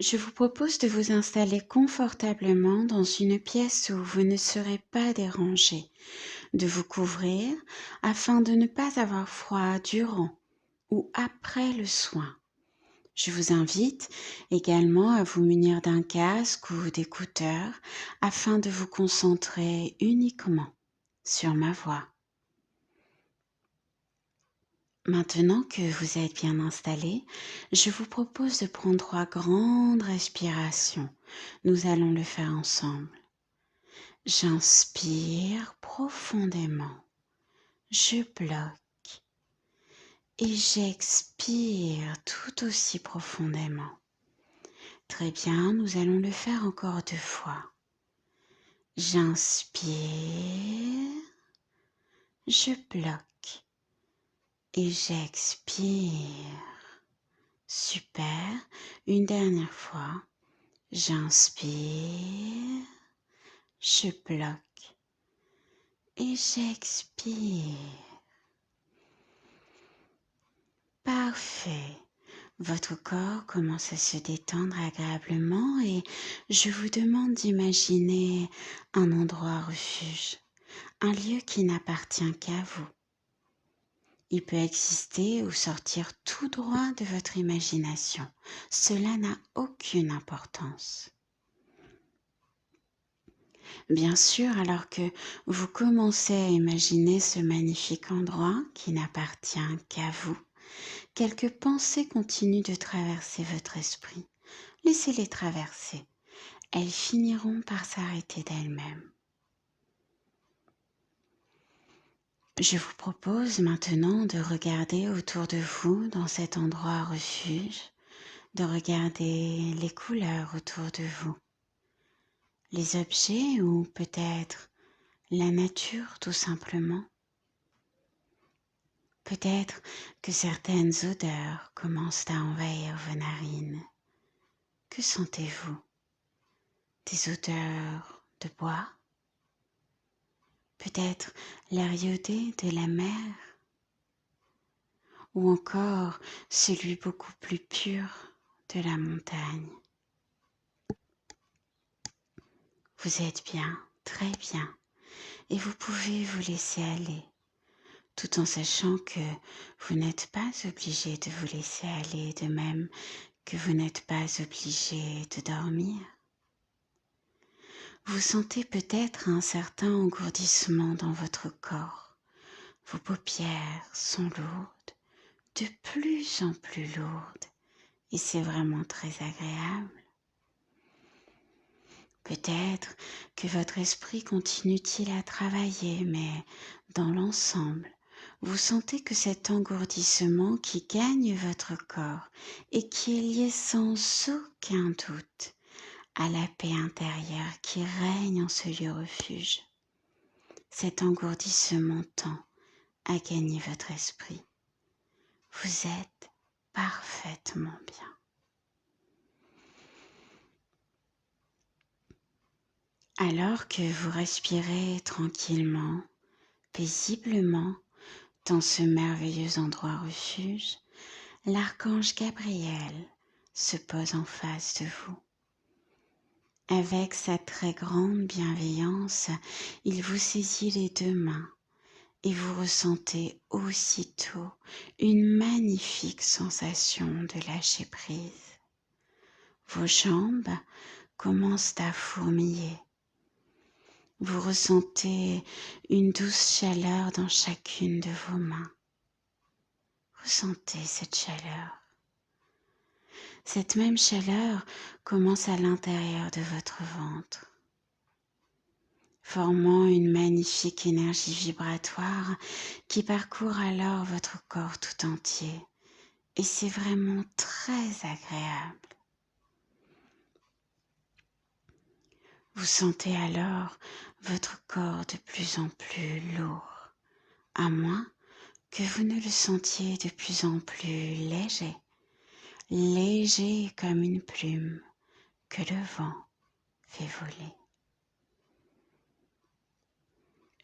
Je vous propose de vous installer confortablement dans une pièce où vous ne serez pas dérangé, de vous couvrir afin de ne pas avoir froid durant ou après le soin. Je vous invite également à vous munir d'un casque ou d'écouteurs afin de vous concentrer uniquement sur ma voix. Maintenant que vous êtes bien installé, je vous propose de prendre 3 grandes respirations. Nous allons le faire ensemble. J'inspire profondément, je bloque et j'expire tout aussi profondément. Très bien, nous allons le faire encore 2 fois. J'inspire, je bloque et j'expire. Super. Une dernière fois. J'inspire, je bloque et j'expire. Parfait. Votre corps commence à se détendre agréablement et je vous demande d'imaginer un endroit refuge, un lieu qui n'appartient qu'à vous. Il peut exister ou sortir tout droit de votre imagination. Cela n'a aucune importance. Bien sûr, alors que vous commencez à imaginer ce magnifique endroit qui n'appartient qu'à vous, quelques pensées continuent de traverser votre esprit. Laissez-les traverser. Elles finiront par s'arrêter d'elles-mêmes. Je vous propose maintenant de regarder autour de vous dans cet endroit refuge, de regarder les couleurs autour de vous, les objets ou peut-être la nature tout simplement. Peut-être que certaines odeurs commencent à envahir vos narines. Que sentez-vous? Des odeurs de bois? Peut-être l'air iodé de la mer? Ou encore celui beaucoup plus pur de la montagne? Vous êtes bien, très bien, et vous pouvez vous laisser aller, tout en sachant que vous n'êtes pas obligé de vous laisser aller, de même que vous n'êtes pas obligé de dormir. Vous sentez peut-être un certain engourdissement dans votre corps. Vos paupières sont lourdes, de plus en plus lourdes, et c'est vraiment très agréable. Peut-être que votre esprit continue-t-il à travailler, mais dans l'ensemble, vous sentez que cet engourdissement qui gagne votre corps et qui est lié sans aucun doute à la paix intérieure qui règne en ce lieu refuge. Cet engourdissement tend à gagner votre esprit. Vous êtes parfaitement bien. Alors que vous respirez tranquillement, paisiblement, dans ce merveilleux endroit refuge, l'archange Gabriel se pose en face de vous. Avec sa très grande bienveillance, il vous saisit les 2 mains et vous ressentez aussitôt une magnifique sensation de lâcher prise. Vos jambes commencent à fourmiller. Vous ressentez une douce chaleur dans chacune de vos mains. Ressentez cette chaleur. Cette même chaleur commence à l'intérieur de votre ventre, formant une magnifique énergie vibratoire qui parcourt alors votre corps tout entier. Et c'est vraiment très agréable. Vous sentez alors votre corps de plus en plus lourd, à moins que vous ne le sentiez de plus en plus léger, léger comme une plume que le vent fait voler.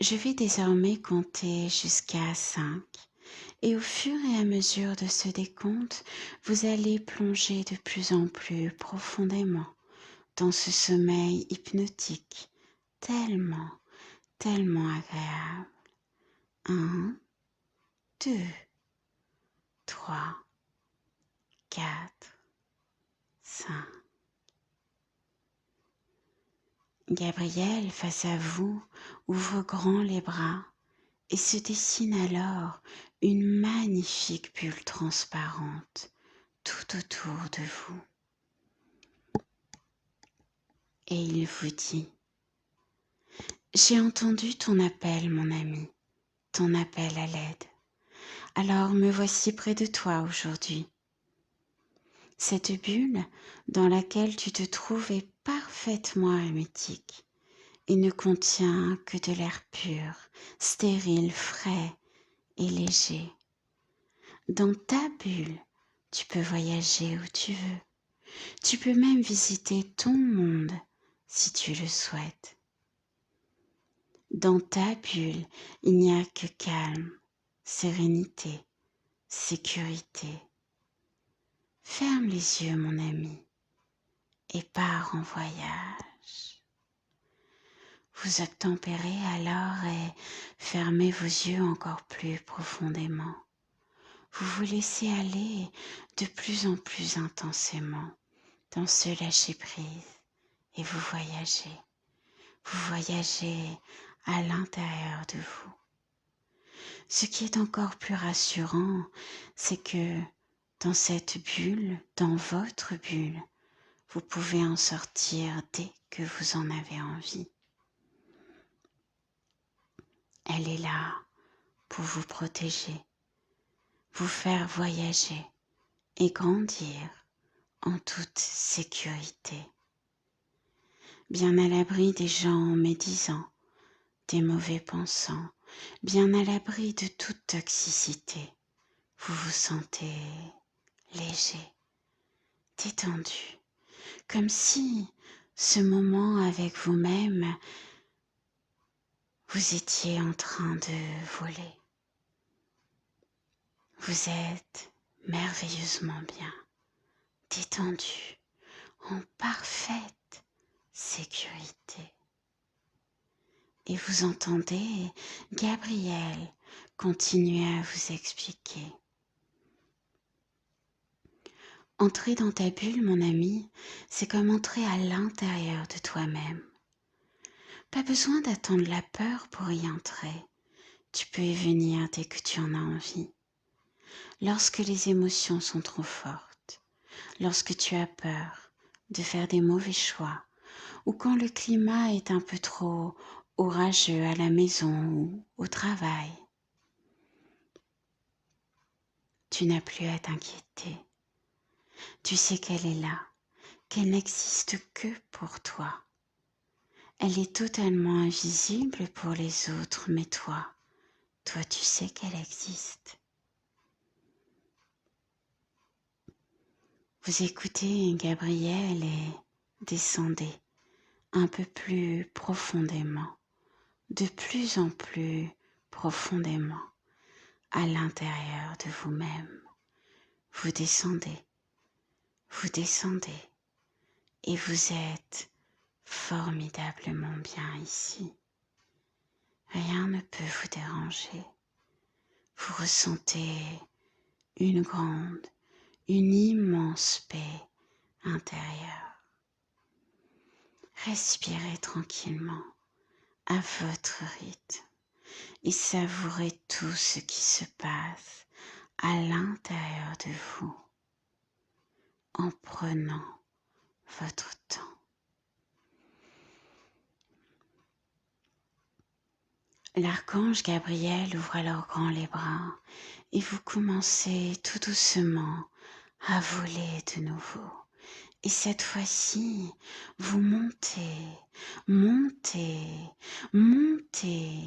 Je vais désormais compter jusqu'à 5 Et au fur et à mesure de ce décompte, vous allez plonger de plus en plus profondément dans ce sommeil hypnotique, tellement, tellement agréable. 1, 2, 3, 4, 5. Gabriel, face à vous, ouvre grand les bras et se dessine alors une magnifique bulle transparente tout autour de vous. Et il vous dit: j'ai entendu ton appel, mon ami, ton appel à l'aide. Alors me voici près de toi aujourd'hui. Cette bulle dans laquelle tu te trouves est parfaitement hermétique et ne contient que de l'air pur, stérile, frais et léger. Dans ta bulle, tu peux voyager où tu veux. Tu peux même visiter ton monde si tu le souhaites. Dans ta bulle, il n'y a que calme, sérénité, sécurité. Ferme les yeux, mon ami, et pars en voyage. Vous obtempérez alors et fermez vos yeux encore plus profondément. Vous vous laissez aller de plus en plus intensément dans ce lâcher-prise et vous voyagez. Vous voyagez à l'intérieur de vous. Ce qui est encore plus rassurant, c'est que dans cette bulle, dans votre bulle, vous pouvez en sortir dès que vous en avez envie. Elle est là pour vous protéger, vous faire voyager et grandir en toute sécurité. Bien à l'abri des gens médisants, des mauvais pensants, bien à l'abri de toute toxicité, vous vous sentez léger, détendu, comme si ce moment avec vous-même, vous étiez en train de voler. Vous êtes merveilleusement bien, détendu, en parfaite sécurité. Et vous entendez Gabriel continuer à vous expliquer. Entrer dans ta bulle, mon ami, c'est comme entrer à l'intérieur de toi-même. Pas besoin d'attendre la peur pour y entrer. Tu peux y venir dès que tu en as envie. Lorsque les émotions sont trop fortes, lorsque tu as peur de faire des mauvais choix, ou quand le climat est un peu trop orageux à la maison ou au travail, tu n'as plus à t'inquiéter. Tu sais qu'elle est là, qu'elle n'existe que pour toi. Elle est totalement invisible pour les autres, mais toi tu sais qu'elle existe. Vous écoutez Gabriel et descendez un peu plus profondément, de plus en plus profondément à l'intérieur de vous-même. Vous descendez et vous êtes formidablement bien ici. Rien ne peut vous déranger. Vous ressentez une grande, une immense paix intérieure. Respirez tranquillement à votre rythme et savourez tout ce qui se passe à l'intérieur de vous en prenant votre temps. L'archange Gabriel ouvre alors grand les bras et vous commencez tout doucement à voler de nouveau. Et cette fois-ci, vous montez, montez, montez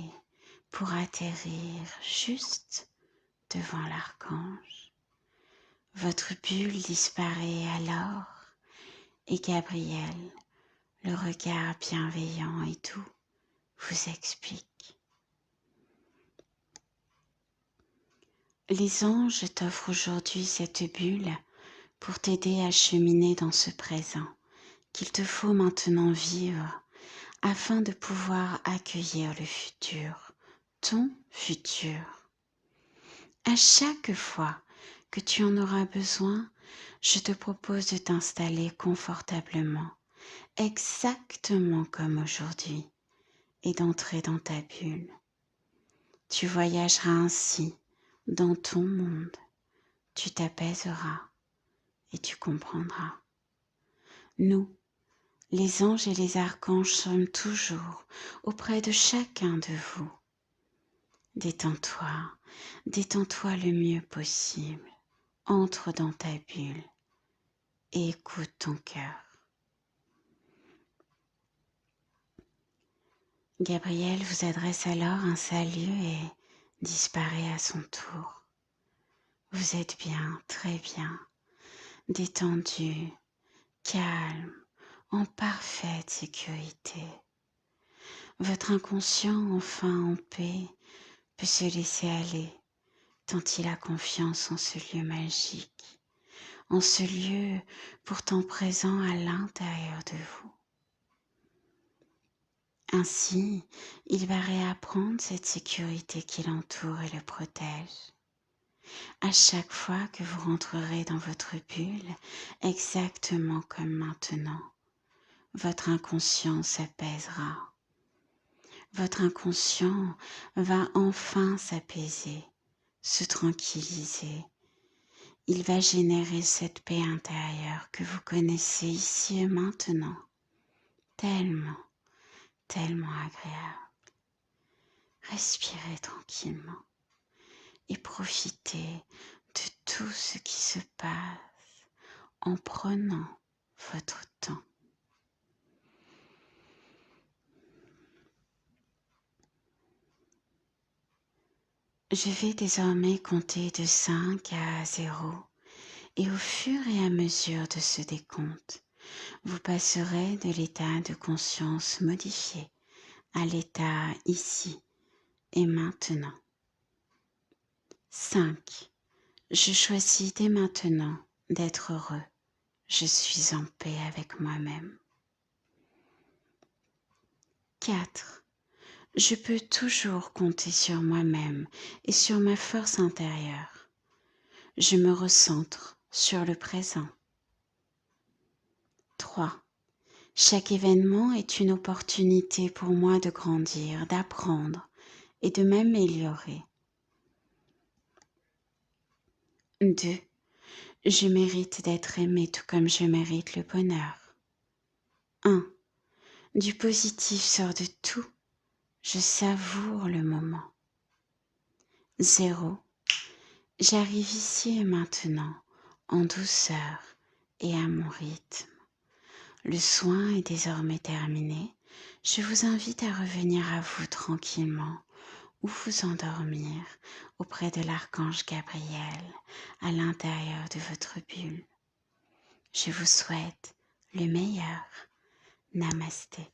pour atterrir juste devant l'archange. Votre bulle disparaît alors et Gabriel, le regard bienveillant et doux, vous explique. Les anges t'offrent aujourd'hui cette bulle pour t'aider à cheminer dans ce présent qu'il te faut maintenant vivre afin de pouvoir accueillir le futur, ton futur. À chaque fois que tu en auras besoin, je te propose de t'installer confortablement, exactement comme aujourd'hui, et d'entrer dans ta bulle. Tu voyageras ainsi dans ton monde, tu t'apaiseras et tu comprendras. Nous, les anges et les archanges, sommes toujours auprès de chacun de vous. Détends-toi, détends-toi le mieux possible. Entre dans ta bulle et écoute ton cœur. Gabriel vous adresse alors un salut et disparaît à son tour. Vous êtes bien, très bien, détendu, calme, en parfaite sécurité. Votre inconscient, enfin en paix, peut se laisser aller tant il a confiance en ce lieu magique, en ce lieu pourtant présent à l'intérieur de vous. Ainsi, il va réapprendre cette sécurité qui l'entoure et le protège. À chaque fois que vous rentrerez dans votre bulle, exactement comme maintenant, votre inconscient s'apaisera. Votre inconscient va enfin s'apaiser, se tranquilliser. Il va générer cette paix intérieure que vous connaissez ici et maintenant, tellement, tellement agréable. Respirez tranquillement et profitez de tout ce qui se passe en prenant votre temps. Je vais désormais compter de 5 à 0 et au fur et à mesure de ce décompte, vous passerez de l'état de conscience modifié à l'état ici et maintenant. 5. Je choisis dès maintenant d'être heureux. Je suis en paix avec moi-même. 4. Je peux toujours compter sur moi-même et sur ma force intérieure. Je me recentre sur le présent. 3. Chaque événement est une opportunité pour moi de grandir, d'apprendre et de m'améliorer. 2. Je mérite d'être aimé tout comme je mérite le bonheur. 1. Du positif sort de tout. Je savoure le moment. 0. J'arrive ici et maintenant, en douceur et à mon rythme. Le soin est désormais terminé. Je vous invite à revenir à vous tranquillement ou vous endormir auprès de l'archange Gabriel à l'intérieur de votre bulle. Je vous souhaite le meilleur. Namasté.